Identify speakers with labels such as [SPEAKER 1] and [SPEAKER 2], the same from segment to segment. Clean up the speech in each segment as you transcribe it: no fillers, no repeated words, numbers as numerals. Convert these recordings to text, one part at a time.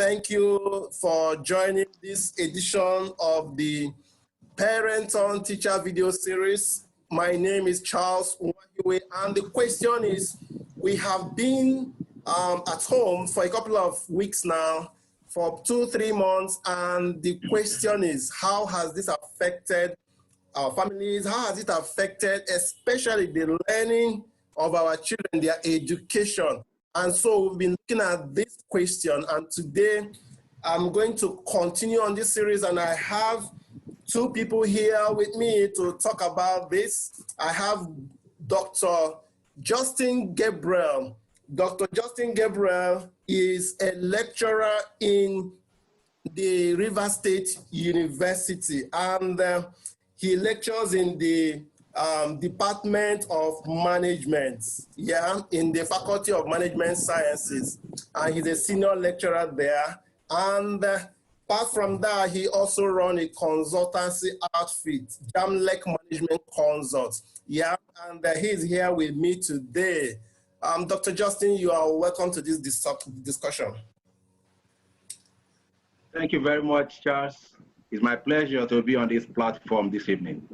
[SPEAKER 1] Thank you for joining this edition of the Parent-on Teacher video series. My name is Charles Nwahiwe, and the question is, we have been at home for a couple of weeks now, for 2-3 months, and the question is, how has this affected our families? How has it affected especially the learning of our children, their education? And so we've been looking at this question, and today I'm going to continue on this series, and I have two people here with me to talk about this. I have Dr. Justin Gabriel. Dr. Justin Gabriel is a lecturer in the Rivers State University, and he lectures in the Department of Management, in the Faculty of Management Sciences, and he's a senior lecturer there. And apart from that, he also runs a consultancy outfit, Jamlek Management Consult. And he's here with me today. Dr. Justin, you are welcome to this discussion.
[SPEAKER 2] Thank you very much, Charles. It's my pleasure to be on this platform this evening.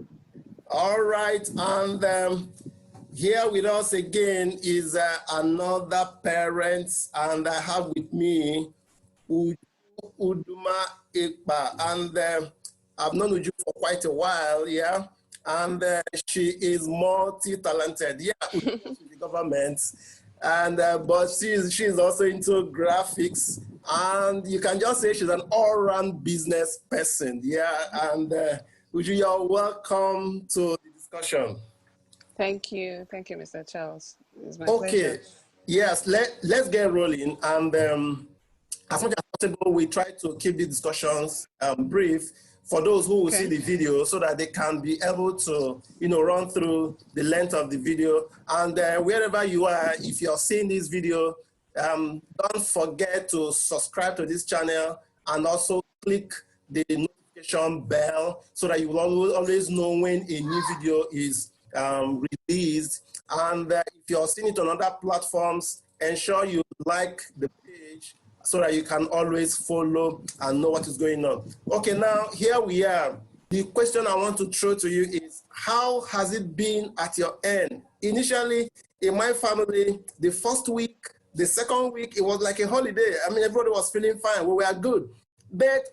[SPEAKER 1] All right, and here with us again is another parent, and I have with me Uju Uduma-Ikpa, and I've known Uju for quite a while, and she is multi-talented, in the government, and but she's also into graphics, and you can just say she's an all-round business person, and Uju, you're welcome to the discussion.
[SPEAKER 3] Thank you, Mr. Charles. It's my pleasure.
[SPEAKER 1] Yes, let's get rolling, and as much as possible, we try to keep the discussions brief for those who will see the video, so that they can be able to, run through the length of the video. And wherever you are, if you're seeing this video, don't forget to subscribe to this channel and also click the notification bell so that you will always know when a new video is released. And if you're seeing it on other platforms, ensure you like the page so that you can always follow and know what is going on. Okay, now here we are. The question I want to throw to you is, how has it been at your end? Initially, in my family, the first week, the second week, it was like a holiday. I mean, everybody was feeling fine. We were good. But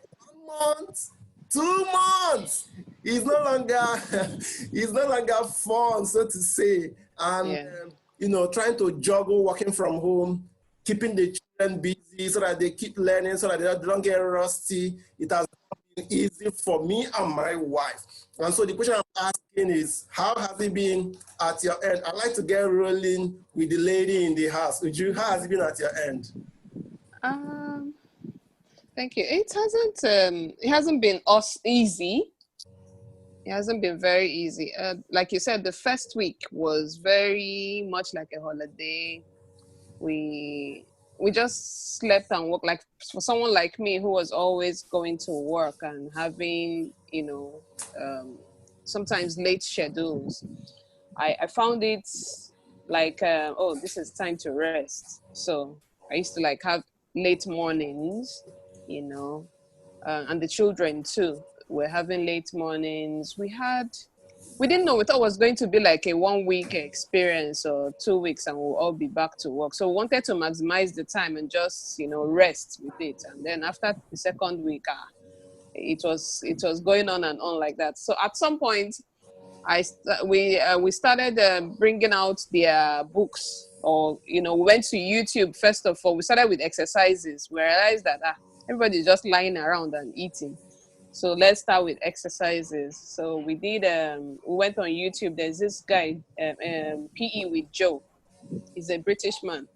[SPEAKER 1] 1 month, 2 months, it's no longer fun, so to say. And, trying to juggle working from home, keeping the children busy so that they keep learning, so that they don't get rusty. It has been easy for me and my wife. And so the question I'm asking is, how has it been at your end? I'd like to get rolling with the lady in the house. Uju, how has it been at your end?
[SPEAKER 3] Thank you. It hasn't been easy. It hasn't been very easy. Like you said, the first week was very much like a holiday. We just slept and worked. Like for someone like me who was always going to work and having, sometimes late schedules, I found it like, oh, this is time to rest. So I used to have late mornings, and the children too were having late mornings. We didn't know. We thought it was going to be like a 1 week experience or 2 weeks and we'll all be back to work. So we wanted to maximize the time and just, rest with it. And then after the second week, it was going on and on like that. So at some point, we started bringing out their books, or, we went to YouTube first of all. We started with exercises. We realized that everybody's just lying around and eating. So let's start with exercises. So we did, we went on YouTube. There's this guy, PE with Joe. He's a British man.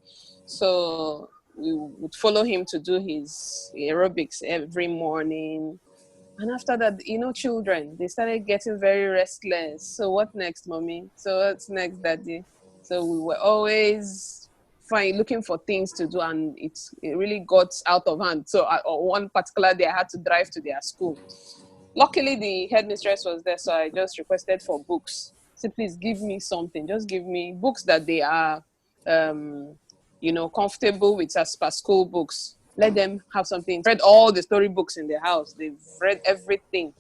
[SPEAKER 3] So we would follow him to do his aerobics every morning. And after that, children, they started getting very restless. So what next, mommy? So what's next, daddy? So we were always looking for things to do, and it really got out of hand. So one particular day I had to drive to their school. Luckily the headmistress was there, so I just requested for books. So please give me something, just give me books that they are comfortable with as per school books. let them have something. Read all the storybooks in the house. They've read everything.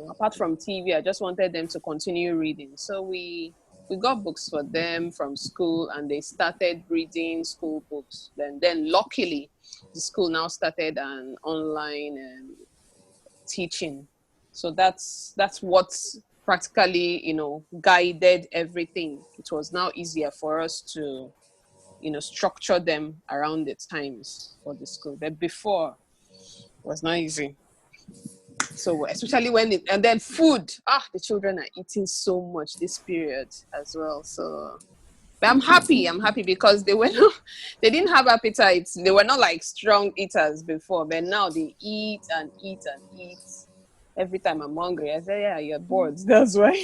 [SPEAKER 3] Apart from TV, I just wanted them to continue reading. So we got books for them from school, and they started reading school books. Then luckily, the school now started an online teaching. So that's what practically, guided everything. It was now easier for us to, structure them around the times for the school. But before, it was not easy. So especially and then food, the children are eating so much this period as well. So, but I'm happy because they didn't have appetites. They were not like strong eaters before, but now they eat and eat and eat. Every time I'm hungry, I say, yeah, you're bored. That's why.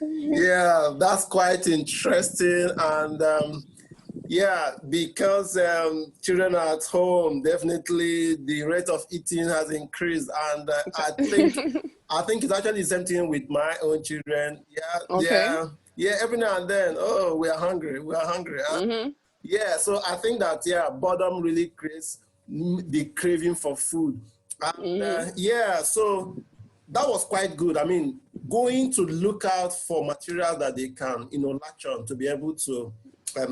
[SPEAKER 1] Yeah, that's quite interesting. And yeah, because children are at home, definitely the rate of eating has increased. And I think it's actually the same thing with my own children. Yeah,
[SPEAKER 3] okay.
[SPEAKER 1] yeah, every now and then, oh, we are hungry. Yeah, so I think that, boredom really creates the craving for food. And yeah, so that was quite good. I mean, going to look out for materials that they can, latch on to be able to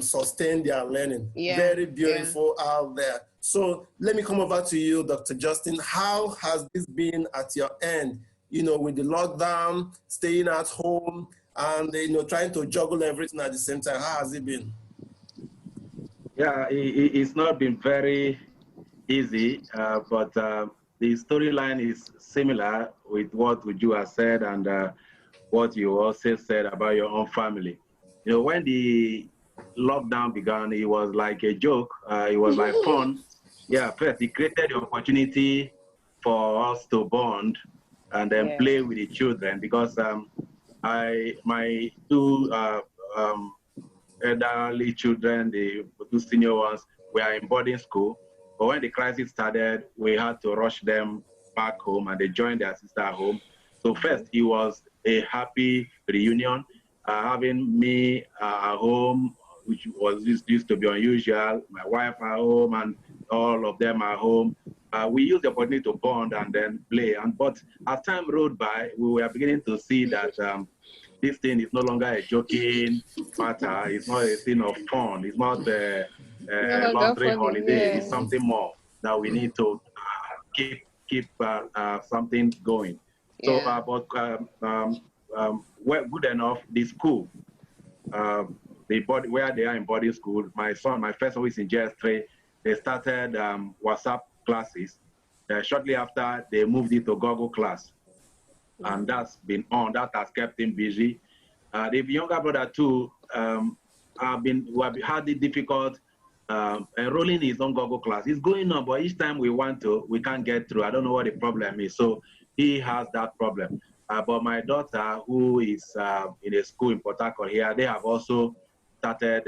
[SPEAKER 1] sustain their learning.
[SPEAKER 3] Yeah.
[SPEAKER 1] Very beautiful out there. So let me come over to you, Dr. Justin. How has this been at your end? With the lockdown, staying at home, and trying to juggle everything at the same time. How has it been?
[SPEAKER 2] Yeah, it's not been very easy, but the storyline is similar with what Uju has said and what you also said about your own family. When the lockdown began, it was like a joke. It was like fun. Yeah, first, it created the opportunity for us to bond and then play with the children because my two elderly children, the two senior ones, were in boarding school. But when the crisis started, we had to rush them back home, and they joined their sister at home. So first, it was a happy reunion, having me at home, which was used to be unusual. My wife at home, and all of them at home. We used the opportunity to bond and then play. But as time rolled by, we were beginning to see that this thing is no longer a joking matter. It's not a thing of fun. It's not a laundry holiday. It's something more that we need to keep something going. So, but well, good enough. The school, where they are in boarding school. My first one is in JS3. They started WhatsApp classes. Shortly after, they moved into Google Class. And that's been on. That has kept him busy. The younger brother too we have had it difficult enrolling his own Google Class. It's going on, but each time we want to, we can't get through. I don't know what the problem is. So he has that problem. But my daughter, who is in a school in Port Harcourt here, they have also started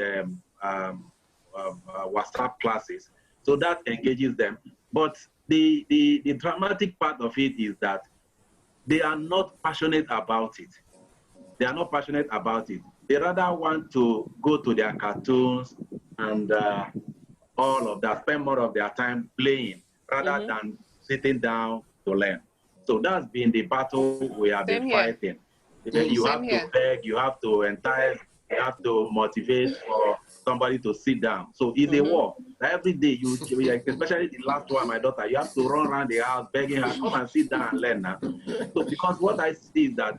[SPEAKER 2] WhatsApp classes. So that engages them. But the dramatic part of it is that they are not passionate about it. They are not passionate about it. They rather want to go to their cartoons and all of that, spend more of their time playing rather than sitting down to learn. So that's been the battle we have been fighting. You have to beg, you have to entice, you have to motivate for somebody to sit down. So it's a war. Every day, especially the last one, my daughter, you have to run around the house begging her, come and sit down and learn now. So because what I see is that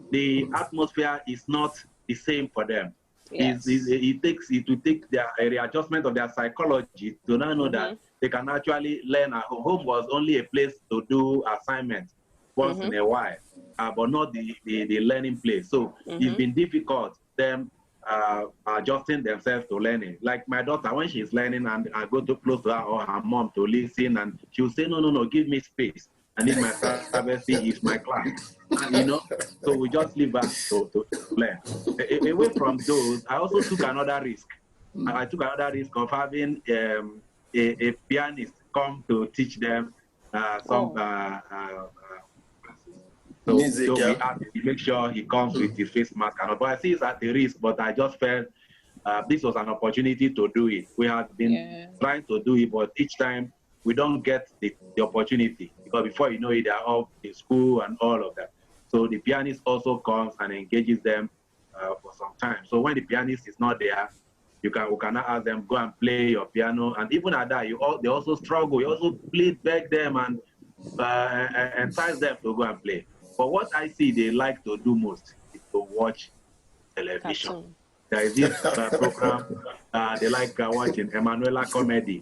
[SPEAKER 2] the atmosphere is not the same for them. Yes. It will take a readjustment of their psychology to now know that they can actually learn at home. Home was only a place to do assignments once in a while, but not the learning place. So it's been difficult them adjusting themselves to learning. Like my daughter, when she's learning and I go too close to her or her mom to listen, and she'll say, no, give me space. I need my privacy, it's my class. And, so we just leave her to learn. Away from those, I also took another risk. I took another risk of having a pianist come to teach them some music. So we had to make sure he comes with his face mask. But I see it's at the risk, but I just felt this was an opportunity to do it. We had been trying to do it, but each time we don't get the opportunity, because before you know it, they're all in school and all of that. So the pianist also comes and engages them for some time. So when the pianist is not there, we cannot ask them, go and play your piano. And even at that, they also struggle. You also beg them and entice them to go and play. But what I see they like to do most is to watch television. Cartoon. There is this program they like watching, Emanuela Comedy.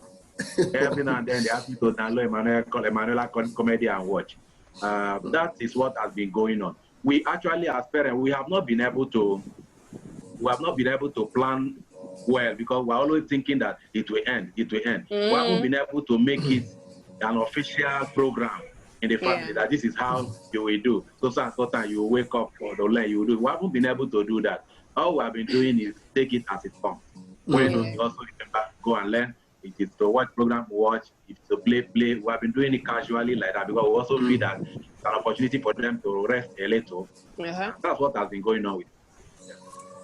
[SPEAKER 2] Every now and then they ask me to download Emanuela Comedy and watch. That is what has been going on. We actually, as parents, we have not been able to plan well, because we're always thinking that it will end. We haven't been able to make it an official program in the family that this is how you will do. So time you will wake up for the learn, you will do. We haven't been able to do that. All we have been doing is take it as it comes. When you also remember, go and learn. If it's to watch program, watch. If it's to play. We have been doing it casually like that, because we also feel that it's an opportunity for them to rest a little. That's what has been going on with it.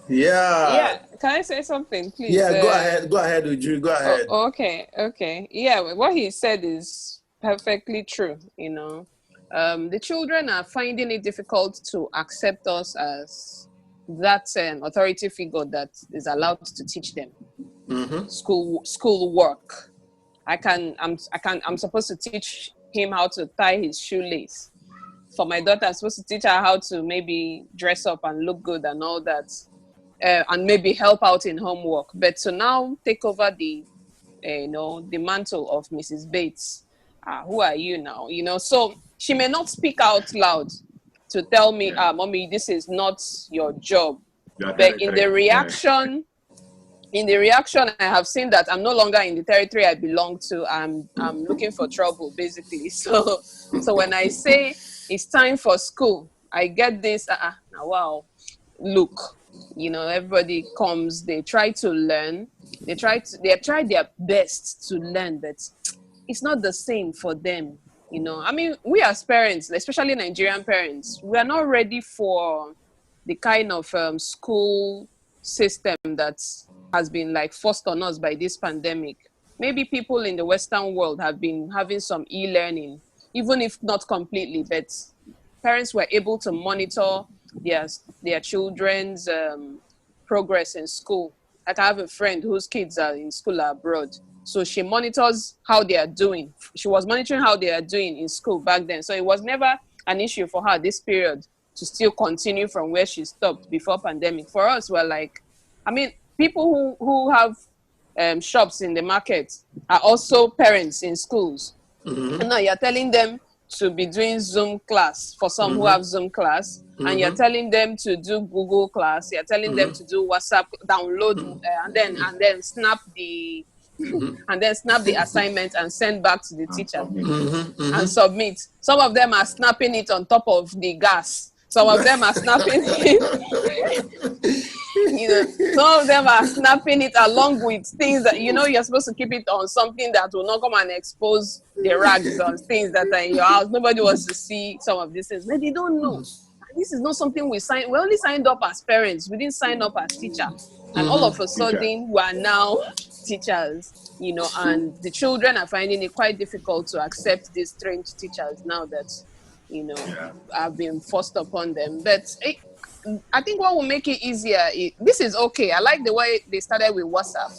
[SPEAKER 1] Yeah.
[SPEAKER 3] Can I say something, please?
[SPEAKER 1] Yeah, go ahead, Uju. Go ahead.
[SPEAKER 3] Okay. Yeah, what he said is perfectly true. You know, the children are finding it difficult to accept us as that authority figure that is allowed to teach them school work. I'm supposed to teach him how to tie his shoelace. For my daughter, I'm supposed to teach her how to maybe dress up and look good and all that. And maybe help out in homework, but to now take over the mantle of Mrs. Bates. Who are you now? You know, so she may not speak out loud to tell me, Mommy, this is not your job. But in the reaction, I have seen that I'm no longer in the territory I belong to. I'm looking for trouble, basically. So when I say it's time for school, I get this. Wow, look. You know, everybody comes, they try to learn, they try their best to learn, but it's not the same for them. You know, I mean, we as parents, especially Nigerian parents, we are not ready for the kind of school system that has been like forced on us by this pandemic. Maybe people in the Western world have been having some e-learning, even if not completely, but parents were able to monitor their children's progress in school. Like I have a friend whose kids are in school abroad. So she monitors how they are doing. She was monitoring how they are doing in school back then. So it was never an issue for her this period to still continue from where she stopped before pandemic. For us, we're like, I mean, people who have shops in the market are also parents in schools. And now you're telling them to be doing Zoom class for some who have Zoom class, and you're telling them to do Google class. You're telling them to do WhatsApp, download, and then snap the assignment and send back to the teacher and submit. Some of them are snapping it on top of the gas. Some of them are snapping it. You know, some of them are snapping it along with things that, you know, you're supposed to keep it on something that will not come and expose the rags on things that are in your house. Nobody wants to see some of these things. But they don't know. This is not something we signed. We only signed up as parents. We didn't sign up as teacher. And all of a sudden, we are now teachers, you know, and the children are finding it quite difficult to accept these strange teachers now that, you know, have been forced upon them. But I think what will make it easier, this is okay. I like the way they started with WhatsApp.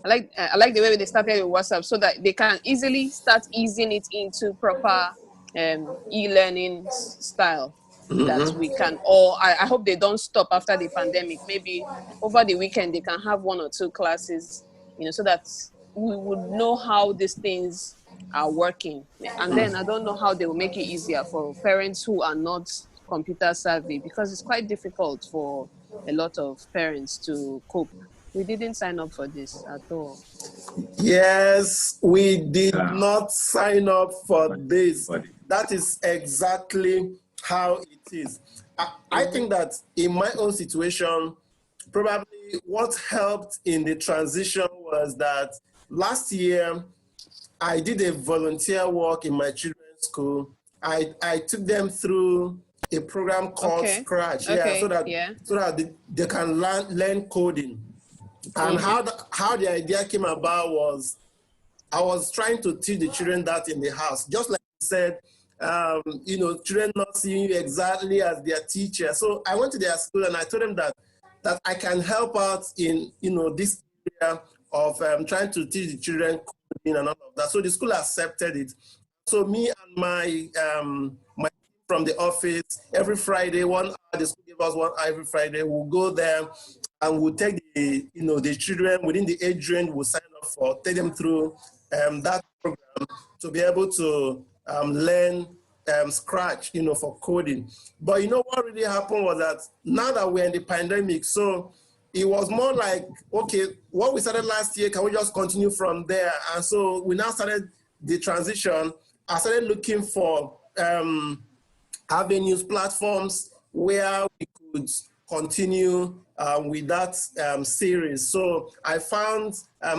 [SPEAKER 3] I like the way they started with WhatsApp, so that they can easily start easing it into proper e-learning style that we can all, I hope they don't stop after the pandemic. Maybe over the weekend they can have 1 or 2 classes, you know, so that we would know how these things are working. And then I don't know how they will make it easier for parents who are not computer savvy, because it's quite difficult for a lot of parents to cope. We didn't sign up for this at all.
[SPEAKER 1] Yes, we did not sign up for this. That is exactly how it is. I think that in my own situation, probably what helped in the transition was that last year I did a volunteer work in my children's school. I took them through a program called Scratch, so that they can learn coding. And how the idea came about was I was trying to teach the children that in the house, just like you said, children not seeing you exactly as their teacher. So I went to their school and I told them that I can help out in, this area of trying to teach the children coding and all of that. So the school accepted it. So me and my my team from the office, every Friday, 1 hour, the school gave us 1 hour every Friday, we'll go there and we'll take the children within the age range, we'll sign up for, take them through that program to be able to learn Scratch, for coding. But what really happened was that now that we're in the pandemic, so it was more like, okay, what we started last year, can we just continue from there? And so we now started the transition. I started looking for avenues, platforms where we could continue with that series. So I found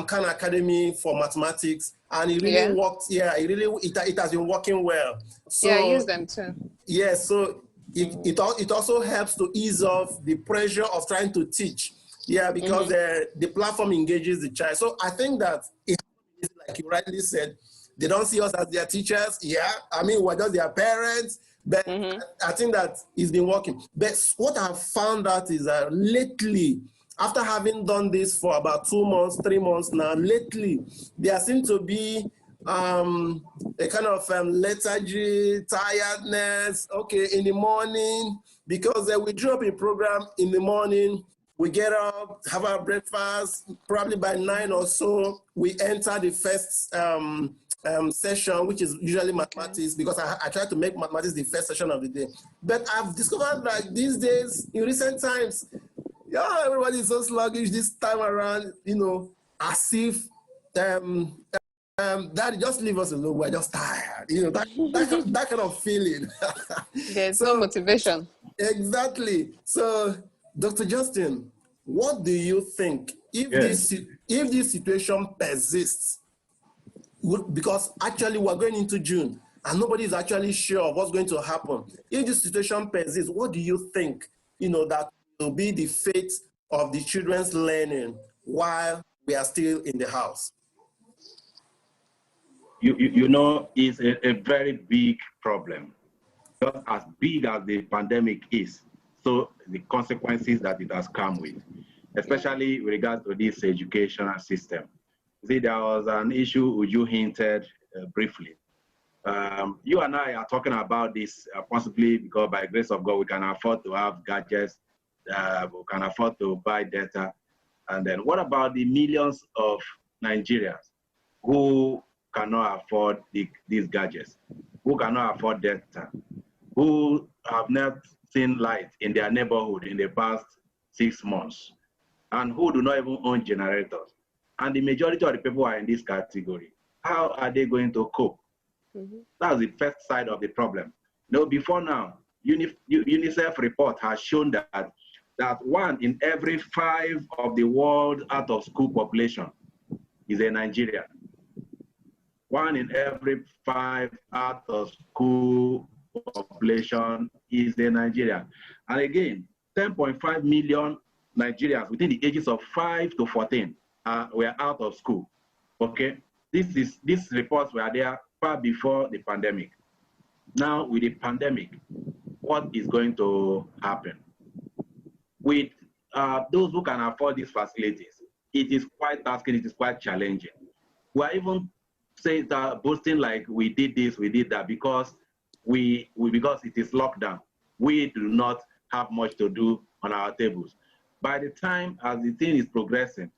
[SPEAKER 1] Khan Academy for mathematics, and it really worked. Yeah, it has been working well. So
[SPEAKER 3] I use them too.
[SPEAKER 1] Yeah, so it also helps to ease off the pressure of trying to teach. Yeah, because the platform engages the child. So I think that, like you rightly said, they don't see us as their teachers. Yeah, I mean, we're just their parents. But I think that it's been working. But what I've found out is that lately, after having done this for about 2 months, 3 months now, lately, there seems to be a kind of lethargy, tiredness, okay, in the morning, because we drew up a program in the morning. We get up, have our breakfast, probably by 9 or so, we enter the first session, which is usually mathematics, because I try to make mathematics the first session of the day. But I've discovered that these days, in recent times, everybody is so sluggish this time around, as if Daddy, just leave us alone, we're just tired. That kind of feeling.
[SPEAKER 3] There's no motivation.
[SPEAKER 1] Exactly. So, Dr. Justin, what do you think if this situation persists? Because actually we're going into June and nobody is actually sure of what's going to happen. If this situation persists, what do you think, that will be the fate of the children's learning while we are still in the house?
[SPEAKER 2] It's a very big problem. Just as big as the pandemic is, so the consequences that it has come with, especially with regards to this educational system. See, there was an issue Uju hinted briefly. You and I are talking about this possibly because by the grace of God, we can afford to have gadgets, we can afford to buy data. And then what about the millions of Nigerians who cannot afford these gadgets, who cannot afford data, who have not seen light in their neighborhood in the past 6 months, and who do not even own generators? And the majority of the people are in this category. How are they going to cope? That's the first side of the problem. Before now, UNICEF report has shown that 1 in every 5 of the world out-of-school population is a Nigerian. 1 in every 5 out-of-school population is a Nigerian. And again, 10.5 million Nigerians within the ages of 5 to 14 were out of school. Okay, these reports were there far before the pandemic. Now with the pandemic, what is going to happen? With those who can afford these facilities, it is quite tasking, it is quite challenging. We are even saying that boasting like we did this, we did that because because it is lockdown. We do not have much to do on our tables. By the time as the thing is progressing,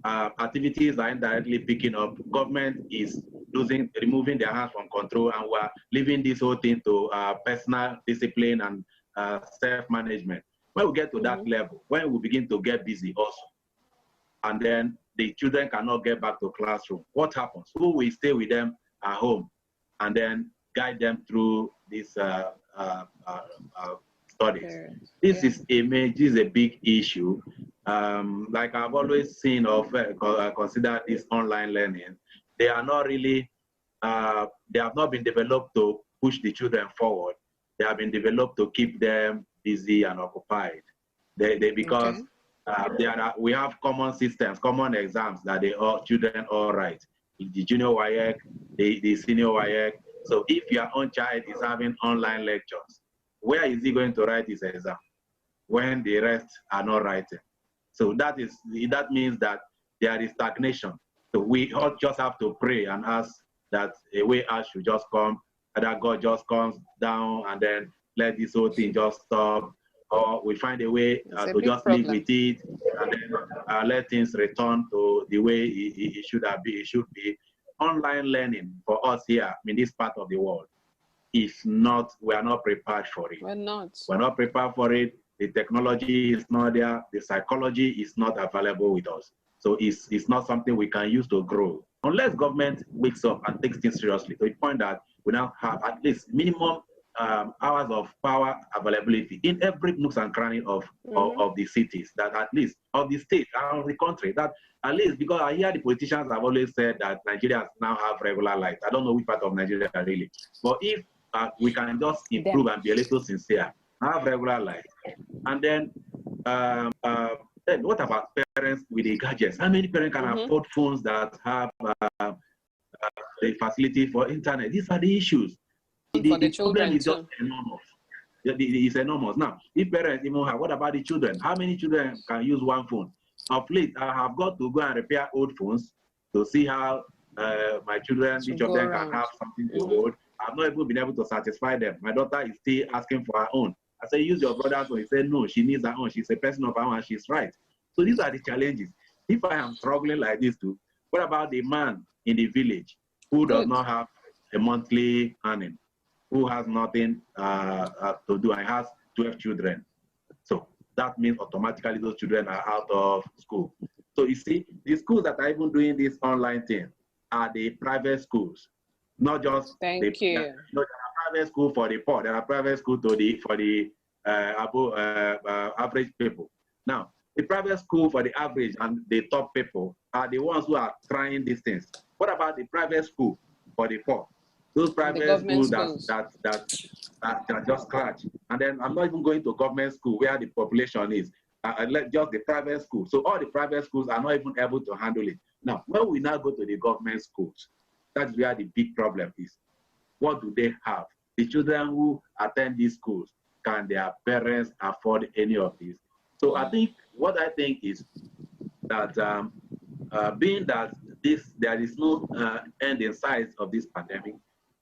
[SPEAKER 2] activities are indirectly picking up. Government is removing their hands from control, and we're leaving this whole thing to personal discipline and self-management. When we get to that level, when we begin to get busy also, and then the children cannot get back to classroom, what happens? Who will stay with them at home and then guide them through these studies? This is a big issue. Like I've always seen or considered this online learning, they are not really, they have not been developed to push the children forward. They have been developed to keep them busy and occupied. Because We have common systems, common exams that children all write. The junior WAEC, the senior WAEC. So if your own child is having online lectures, where is he going to write his exam when the rest are not writing? So that means that there is stagnation. So we all just have to pray and ask that a way out should just come, that God just comes down and then let this whole thing just stop, or we find a way to just live with it and then let things return to the way it should have been. It should be. Online learning for us here in this part of the world is not, we are not prepared for it.
[SPEAKER 3] We're not.
[SPEAKER 2] We're not prepared for it. The technology is not there. The psychology is not available with us. So it's not something we can use to grow. Unless government wakes up and takes things seriously to the point that we now have at least minimum hours of power availability in every nooks and cranny of the cities, that at least of the state and of the country, that at least, because I hear the politicians have always said that Nigerians now have regular light. I don't know which part of Nigeria really, but if we can just improve and be a little sincere, have regular light, and then what about parents with the gadgets? How many parents can afford phones that have the facility for internet? These are the issues. The problem is just enormous. It's enormous. Now, if parents even have, what about the children? How many children can use one phone? Of late, I have got to go and repair old phones to see how my children, each of them can have something to hold. I've not even been able to satisfy them. My daughter is still asking for her own. I say, use your brother's phone. He said, no, she needs her own. She's a person of her own, and she's right. So these are the challenges. If I am struggling like this too, what about the man in the village who does not have a monthly earning, who has nothing to do and has 12 children? So that means automatically those children are out of school. So you see, the schools that are even doing this online thing are the private schools, not just
[SPEAKER 3] there
[SPEAKER 2] are private school for the poor. There are private school for the average people. Now, the private school for the average and the top people are the ones who are trying these things. What about the private school for the poor? Those private schools that just scratch. And then I'm not even going to government school where the population is. Just the private school. So all the private schools are not even able to handle it. Now, when we now go to the government schools, that's where the big problem is. What do they have? The children who attend these schools, can their parents afford any of these? So what I think is that being that there is no end in sight of this pandemic,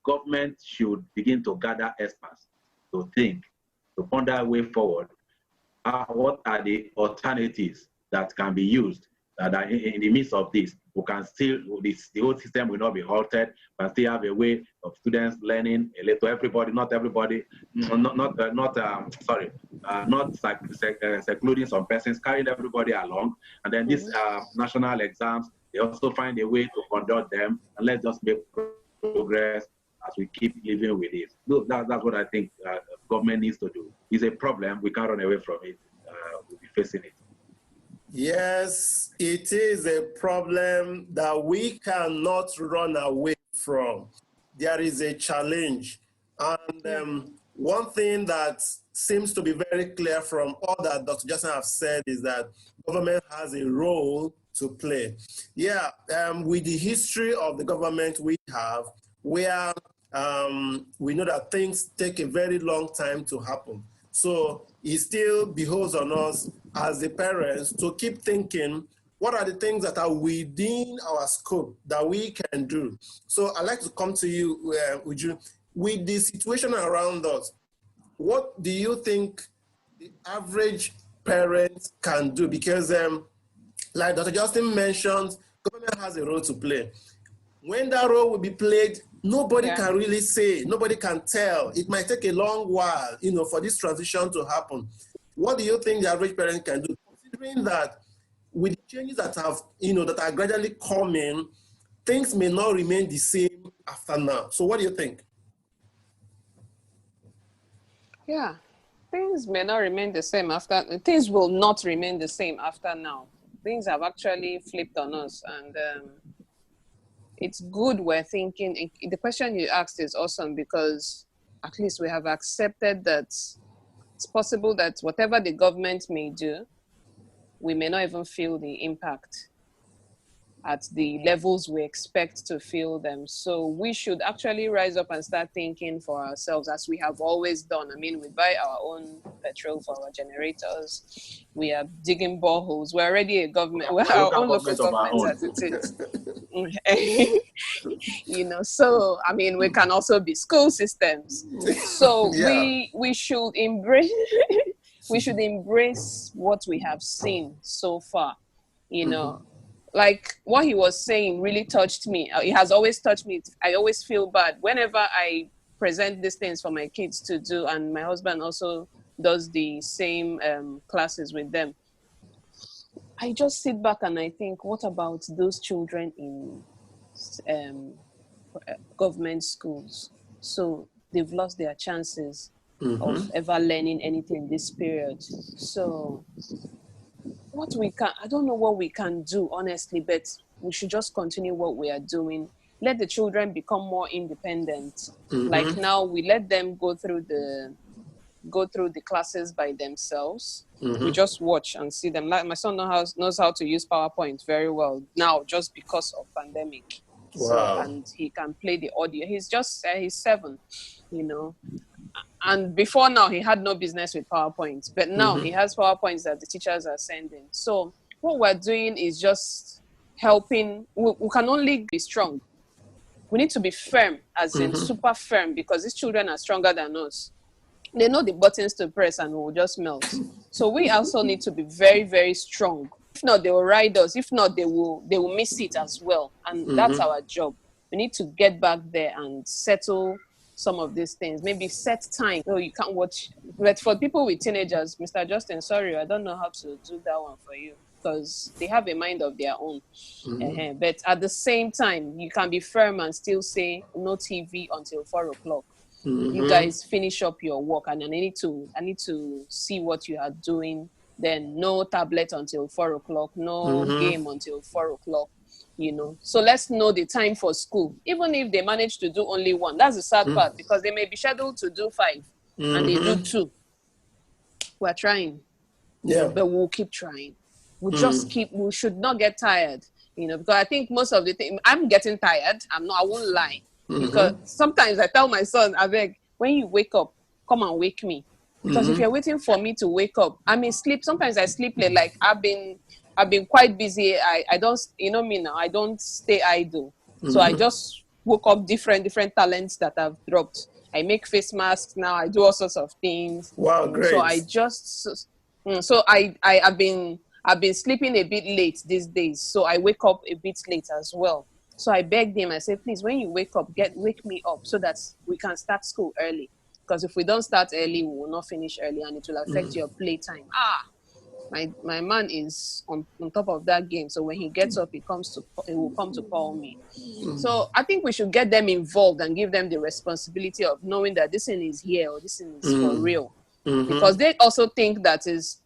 [SPEAKER 2] government should begin to gather experts to think, to ponder a way forward. What are the alternatives that can be used that are in the midst of this? We can still, the whole system will not be halted, but still have a way of students learning a little. Everybody, not everybody, not secluding some persons, carrying everybody along. And then these national exams, they also find a way to conduct them, and let's just make progress as we keep living with it. That's what I think government needs to do. It's a problem. We can't run away from it. We'll be facing it.
[SPEAKER 1] Yes, it is a problem that we cannot run away from. There is a challenge. And one thing that seems to be very clear from all that Dr. Jackson have said is that government has a role to play. Yeah, with the history of the government we have, where we know that things take a very long time to happen. So it still behoves on us as the parents to keep thinking, what are the things that are within our scope that we can do? So I'd like to come to you, Uju. With the situation around us, what do you think the average parent can do? Because like Dr. Justin mentioned, government has a role to play. When that role will be played, nobody can really say, nobody can tell. It might take a long while, for this transition to happen. What do you think the average parent can do? Considering that with the changes that have, that are gradually coming, things may not remain the same after now. So what do you think?
[SPEAKER 3] Yeah, things may not remain the same after, things will not remain the same after now. Things have actually flipped on us, and it's good we're thinking. The question you asked is awesome, because at least we have accepted that it's possible that whatever the government may do, we may not even feel the impact at the levels we expect to feel them. So we should actually rise up and start thinking for ourselves, as we have always done. I mean, we buy our own petrol for our generators. We are digging boreholes. We're already a government. We're our own local government as it is. You know, so I mean, we can also be school systems. So we should embrace we should embrace what we have seen so far, you know. Like what he was saying really touched me. It has always touched me. I always feel bad whenever I present these things for my kids to do, and my husband also does the same classes with them. I just sit back and I think, what about those children in government schools? So they've lost their chances of ever learning anything this period. So I don't know what we can do, honestly, but we should just continue what we are doing. Let the children become more independent. Like now, we let them go through the classes by themselves. We just watch and see them. Like my son knows how to use PowerPoint very well now, just because of pandemic.
[SPEAKER 1] Wow.
[SPEAKER 3] So, and he can play the audio. He's 7, you know. And before now, he had no business with PowerPoint. But now he has PowerPoints that the teachers are sending. So what we're doing is just helping. We can only be strong. We need to be firm, as in super firm, because these children are stronger than us. They know the buttons to press and we'll just melt. So we also need to be very, very strong. If not, they will ride us. If not, they will miss it as well. And that's our job. We need to get back there and settle some of these things. Maybe set time. No, you can't watch. But for people with teenagers, Mr. Justin, sorry, I don't know how to do that one for you, because they have a mind of their own. But at the same time, you can be firm and still say no TV until 4 o'clock. You guys finish up your work, and I need to see what you are doing. Then no tablet until 4 o'clock, no game until 4 o'clock. You know, so let's know the time for school. Even if they manage to do only one, that's the sad part, because they may be scheduled to do 5 and they do 2. We're trying, but we'll keep trying. We should not get tired, you know, because I think most of the thing, I'm getting tired. I won't lie, because sometimes I tell my son, I beg, when you wake up, come and wake me, because if you're waiting for me to wake up, I may sleep. Sometimes I sleep late. Like I've been quite busy. I don't, you know me now, I don't stay idle. So I just woke up different talents that I've dropped. I make face masks now. I do all sorts of things.
[SPEAKER 1] Wow, great.
[SPEAKER 3] So I just, I've been sleeping a bit late these days. So I wake up a bit late as well. So I begged him, I said, please, when you wake up, wake me up so that we can start school early. Because if we don't start early, we will not finish early, and it will affect your playtime. My man is on top of that game. So when he gets up, he will come to call me. So I think we should get them involved and give them the responsibility of knowing that this thing is here, or this thing is for real. Because they also think that is,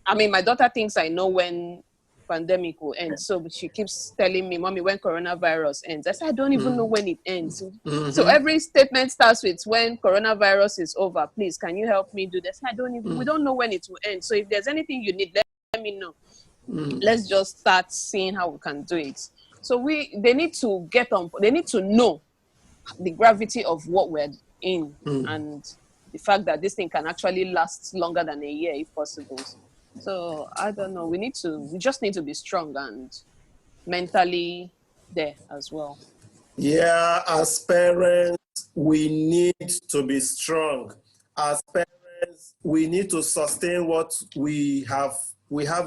[SPEAKER 3] I mean, my daughter thinks I know when pandemic will end. So she keeps telling me, Mommy, when coronavirus ends? I said, I don't even know when it ends. So every statement starts with, when coronavirus is over, please, can you help me do this? We don't know when it will end. So if there's anything you need, let me know. Let's just start seeing how we can do it. So they need to they need to know the gravity of what we're in, and the fact that this thing can actually last longer than a year if possible. So I don't know. We just need to be strong and mentally there as well.
[SPEAKER 1] Yeah, as parents, we need to be strong. As parents, we need to sustain what we have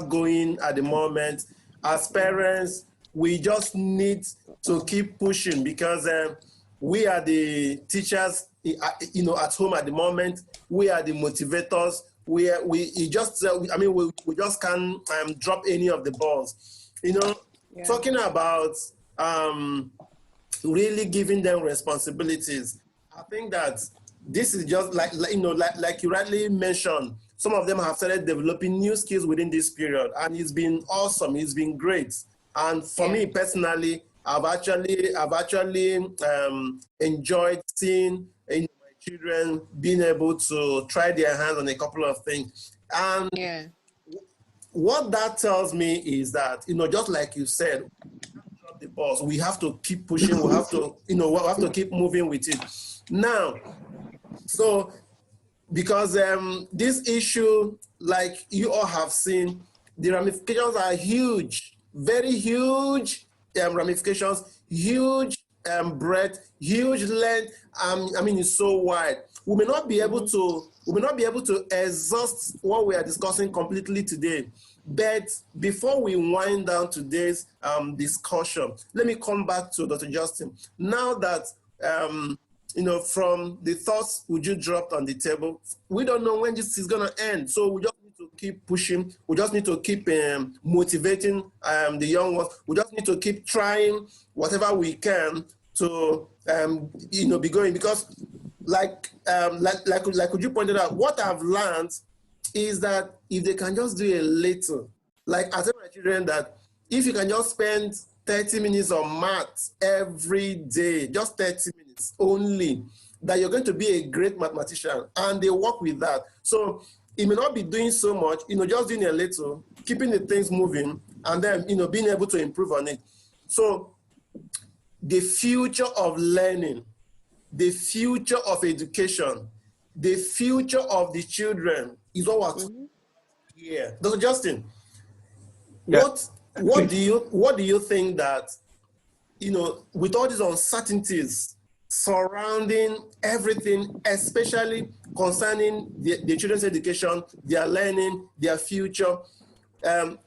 [SPEAKER 1] going at the moment. As parents, we just need to keep pushing, because we are the teachers, you know, at home at the moment. We are the motivators. We just can't drop any of the balls, you know. Talking about really giving them responsibilities. I think that this is just like you rightly mentioned, some of them have started developing new skills within this period, and it's been awesome. It's been great. And for me personally, I've actually enjoyed seeing children being able to try their hands on a couple of things. And what that tells me is that, just like you said, the boss, we have to keep pushing, we have to, we have to keep moving with it. Now, so because this issue, like you all have seen, the ramifications are huge, very huge ramifications, huge breadth, huge length. I mean, it's so wide. We may not be able to exhaust what we are discussing completely today. But before we wind down today's discussion, let me come back to Dr. Justin. Now that from the thoughts Uju dropped on the table, we don't know when this is going to end. So we just need to keep pushing. We just need to keep motivating the young ones. We just need to keep trying whatever we can to, be going. Because like Uju pointed out, what I've learned is that if they can just do a little, like I tell my children that if you can just spend 30 minutes on maths every day, just 30 minutes only, that you're going to be a great mathematician, and they work with that. So it may not be doing so much, just doing a little, keeping the things moving, and then, being able to improve on it. So the future of learning, the future of education, the future of the children is what we're talking here. Dr. Justin,
[SPEAKER 2] yeah.
[SPEAKER 1] what do you think that, with all these uncertainties surrounding everything, especially concerning the children's education, their learning, their future,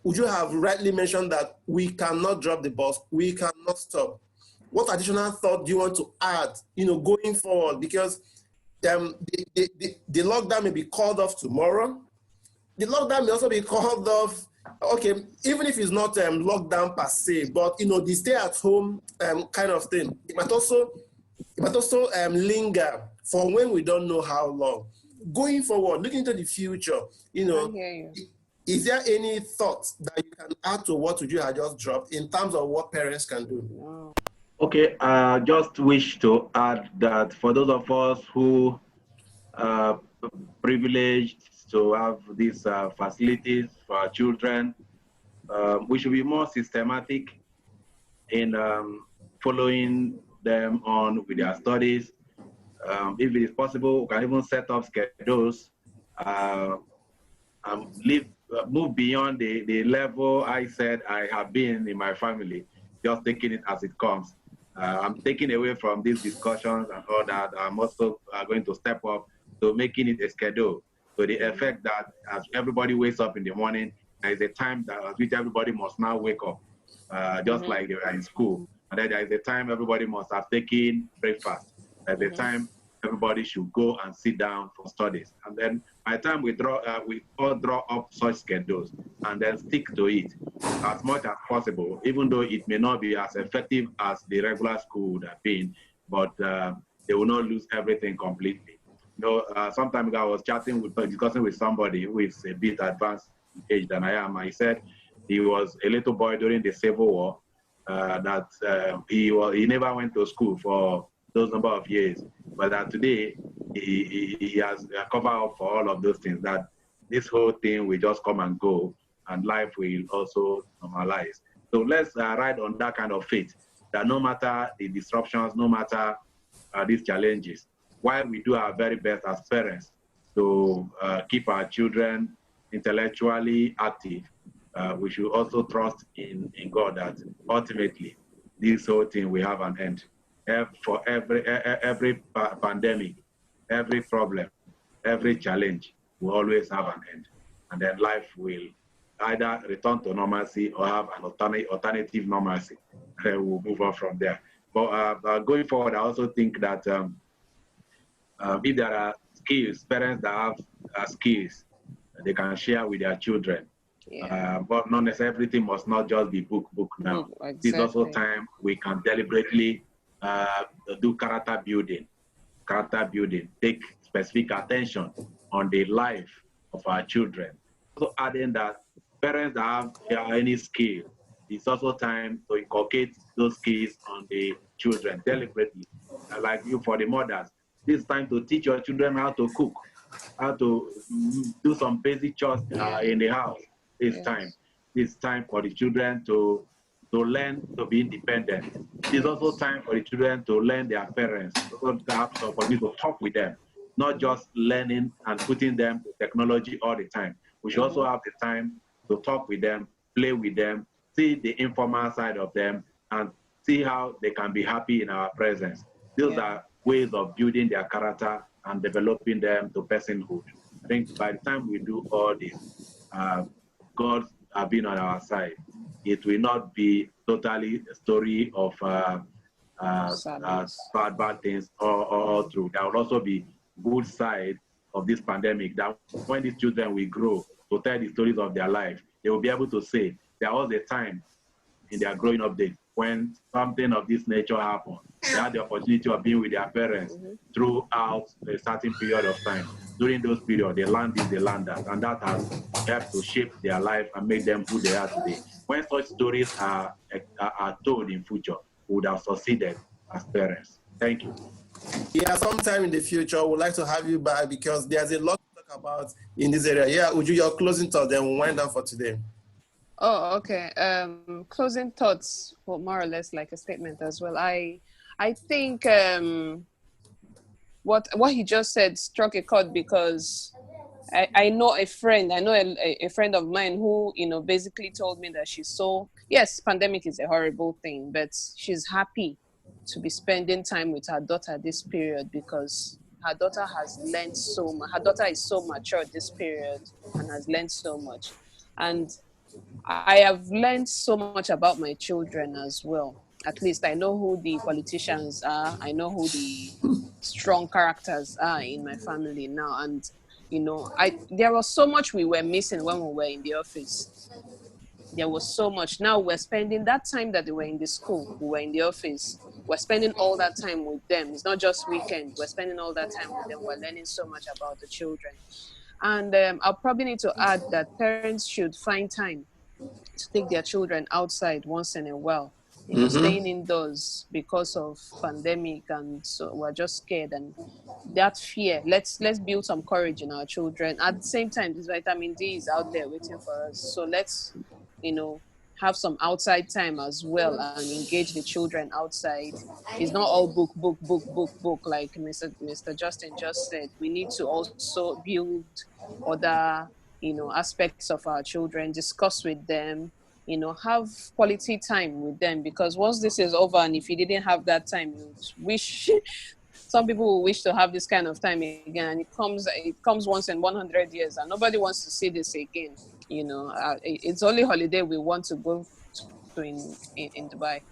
[SPEAKER 1] would you have rightly mentioned that we cannot drop the bus, we cannot stop. What additional thought do you want to add, going forward? Because the lockdown may be called off tomorrow. The lockdown may also be called off, okay, even if it's not lockdown per se, but the stay at home kind of thing. It might also linger for when we don't know how long. Going forward, looking into the future, is there any thoughts that you can add to what you had just dropped in terms of what parents can do?
[SPEAKER 3] Wow.
[SPEAKER 2] Okay, just wish to add that for those of us who are privileged to have these facilities for our children, we should be more systematic in following them on with their studies. If it is possible, we can even set up schedules and move beyond the level I said I have been in my family, just taking it as it comes. I'm taking away from these discussions and all that. I'm also going to step up to making it a schedule, to the effect that as everybody wakes up in the morning, there is a time that at which everybody must now wake up, just like they were in school. And then there is a time everybody must have taken breakfast. There's a time everybody should go and sit down for studies. And then by the time we all draw up such schedules and then stick to it as much as possible, even though it may not be as effective as the regular school would have been, but they will not lose everything completely. Some time ago I was discussing with somebody who is a bit advanced age than I am. I said he was a little boy during the Civil War, that he never went to school for those number of years, but that today he has covered up for all of those things, that this whole thing will just come and go and life will also normalize. So let's ride on that kind of faith, that no matter the disruptions, no matter these challenges, while we do our very best as parents to keep our children intellectually active, we should also trust in God that ultimately this whole thing will have an end. For every pandemic, every problem, every challenge will always have an end. And then life will either return to normalcy or have an alternative normalcy. And then we'll move on from there. But going forward, I also think that if there are skills, parents that have skills, they can share with their children. Yeah. But not necessarily everything must not just be book now. Exactly. It's also time we can deliberately do character building, take specific attention on the life of our children. So adding that parents that have any skill, it's also time to inculcate those skills on the children deliberately. Like you, for the mothers, this is time to teach your children how to cook, how to do some basic chores in the house. It's time. It's time for the children to learn to be independent. It's also time for the children to learn their parents, to have somebody to talk with them, not just learning and putting them to technology all the time. We should also have the time to talk with them, play with them, see the informal side of them, and see how they can be happy in our presence. Those are ways of building their character and developing them to personhood. I think by the time we do all this, God has been on our side. It will not be totally a story of bad things all through. There will also be good side of this pandemic, that when these children will grow to tell the stories of their life, they will be able to say there was a time in their growing up days when something of this nature happened. They had the opportunity of being with their parents throughout a certain period of time. During those periods, they learned this, they learned that, and that has helped to shape their life and make them who they are today. When such stories are told in future, we would have succeeded as parents. Thank you.
[SPEAKER 1] Yeah, sometime in the future, we'd like to have you back because there's a lot to talk about in this area. Yeah, Uju, your closing thoughts, then we'll wind down for today.
[SPEAKER 3] Oh, okay. Closing thoughts, well, more or less like a statement as well. I think what he just said struck a chord because I know a friend of mine who, basically told me that yes, pandemic is a horrible thing, but she's happy to be spending time with her daughter this period because her daughter has learned so much. Her daughter is so mature this period and has learned so much. And I have learned so much about my children as well. At least I know who the politicians are. I know who the strong characters are in my family now. And, there was so much we were missing when we were in the office. There was so much. Now we're spending that time that they were in the school, we were in the office. We're spending all that time with them. It's not just weekend. We're spending all that time with them. We're learning so much about the children. And I'll probably need to add that parents should find time to take their children outside once in a while. Staying indoors because of pandemic, and so we're just scared, and that fear. Let's build some courage in our children. At the same time, this vitamin D is out there waiting for us. So let's, have some outside time as well and engage the children outside. It's not all book like Mr. Justin just said. We need to also build other aspects of our children, discuss with them, have quality time with them, because once this is over and if you didn't have that time, you wish some people will wish to have this kind of time again, and it comes once in 100 years and nobody wants to see this again. It's only holiday we want to go to in Dubai.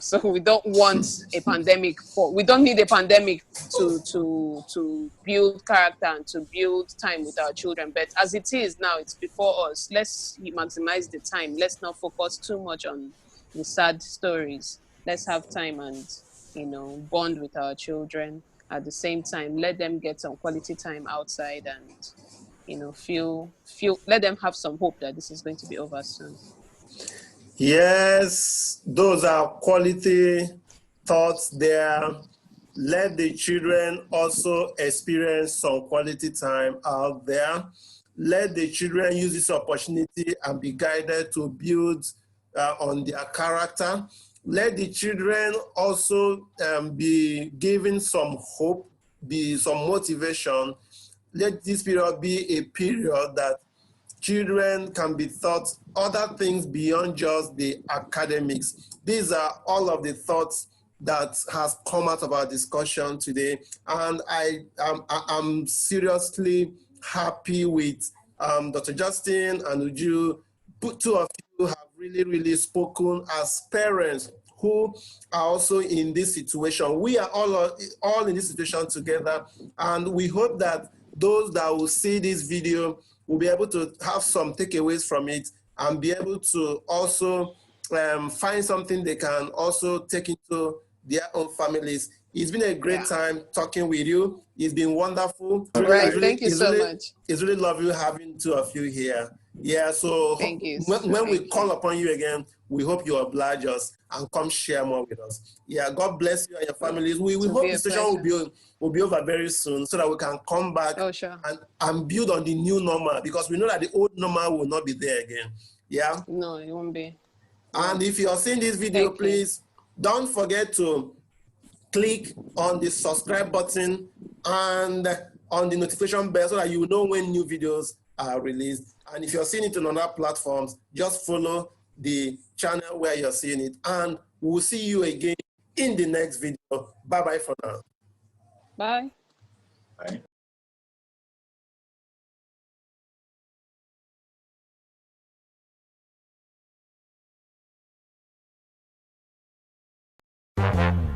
[SPEAKER 3] So we don't want a pandemic we don't need a pandemic to build character and to build time with our children. But as it is now, it's before us. Let's maximize the time. Let's not focus too much on the sad stories. Let's have time and, bond with our children. At the same time, let them get some quality time outside and, let them have some hope that this is going to be over soon.
[SPEAKER 1] Yes, those are quality thoughts there. Let the children also experience some quality time out there. Let the children use this opportunity and be guided to build on their character. Let the children also be given some hope, be some motivation. Let this period be a period that children can be taught other things beyond just the academics. These are all of the thoughts that has come out of our discussion today. And I'm seriously happy with Dr. Justin and Uju. Two of you have really spoken as parents who are also in this situation. We are all in this situation together, and we hope that those that will see this video will be able to have some takeaways from it and be able to also find something they can also take into their own families. It's been a great time talking with you. It's been wonderful.
[SPEAKER 3] Right, thank you so much.
[SPEAKER 1] It's really lovely having two of you here. Yeah, so
[SPEAKER 3] thank you.
[SPEAKER 1] when we call upon you again, We hope you oblige us and come share more with us. Yeah, God bless you and your families. We hope the session will be over very soon so that we can come back and build on the new normal, because we know that the old normal will not be there again. Yeah?
[SPEAKER 3] No, it won't be.
[SPEAKER 1] And if you're seeing this video, please don't forget to click on the subscribe button and on the notification bell so that you know when new videos are released. And if you're seeing it on other platforms, just follow the channel where you're seeing it. And we'll see you again in the next video. Bye-bye for now.
[SPEAKER 3] Bye.
[SPEAKER 2] Bye.